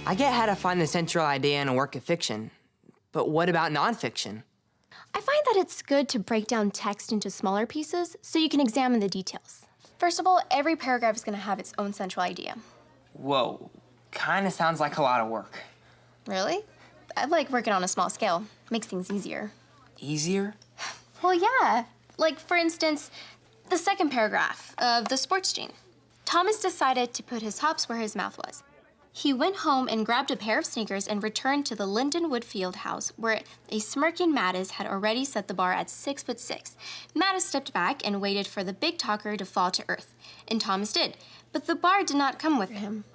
I get how to find the central idea in a work of fiction, but what about nonfiction? I find that it's good to break down text into smaller pieces so you can examine the details. First of all, every paragraph is going to have its own central idea. Whoa, kinda sounds like a lot of work. Really? I like working on a small scale. Makes things easier. Easier? Well, yeah. Like, for instance, the second paragraph of The Sports Gene. Thomas decided to put his hops where his mouth was. He went home and grabbed a pair of sneakers and returned to the Lindenwood Field house, where a smirking Mattis had already set the bar at 6'6". Mattis stepped back and waited for the big talker to fall to earth, and Thomas did, but the bar did not come with him.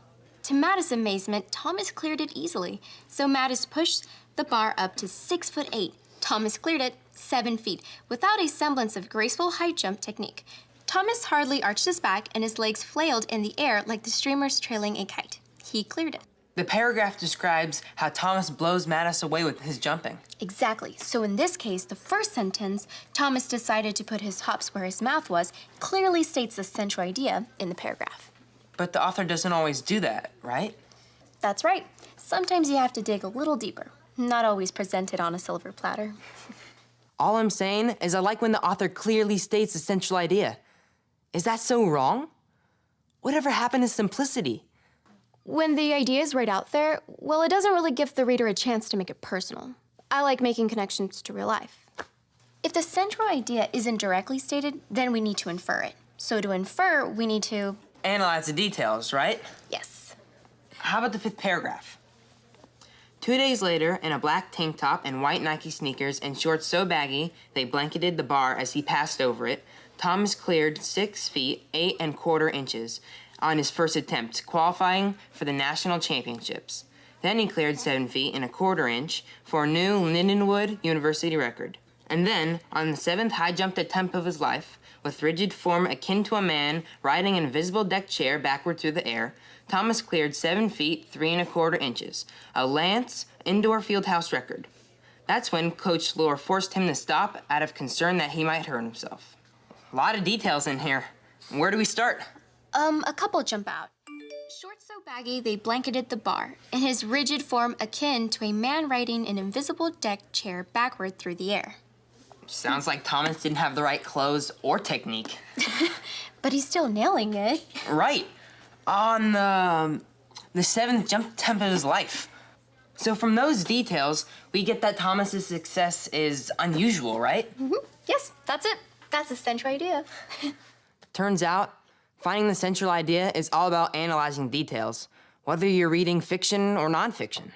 To Mattis' amazement, Thomas cleared it easily, so Mattis pushed the bar up to 6'8". Thomas cleared it 7 feet, without a semblance of graceful high jump technique. Thomas hardly arched his back, and his legs flailed in the air like the streamers trailing a kite. He cleared it. The paragraph describes how Thomas blows Mattis away with his jumping. Exactly. So in this case, the first sentence, Thomas decided to put his hops where his mouth was, clearly states the central idea in the paragraph. But the author doesn't always do that, right? That's right. Sometimes you have to dig a little deeper. Not always presented on a silver platter. All I'm saying is I like when the author clearly states the central idea. Is that so wrong? Whatever happened to simplicity? When the idea is right out there, well, it doesn't really give the reader a chance to make it personal. I like making connections to real life. If the central idea isn't directly stated, then we need to infer it. So to infer, we need to... Analyze the details, right? Yes. How about the fifth paragraph? 2 days later, in a black tank top and white Nike sneakers and shorts so baggy they blanketed the bar as he passed over it, Thomas cleared 6 feet 8¼ inches on his first attempt, qualifying for the national championships. Then he cleared 7 feet and 1/4 inch for a new Lindenwood University record. And then, on the 7th high jumped attempt of his life, with rigid form akin to a man riding an invisible deck chair backward through the air, Thomas cleared 7 feet 3¼ inches, a Lance indoor fieldhouse record. That's when Coach Lure forced him to stop out of concern that he might hurt himself. A lot of details in here. Where do we start? A couple jump out. Shorts so baggy they blanketed the bar, in his rigid form akin to a man riding an invisible deck chair backward through the air. Sounds like Thomas didn't have the right clothes or technique. But he's still nailing it. Right. On the 7th jump attempt of his life. So from those details, we get that Thomas's success is unusual, right? Mm-hmm. Yes, that's it. That's the central idea. Turns out, finding the central idea is all about analyzing details, whether you're reading fiction or nonfiction.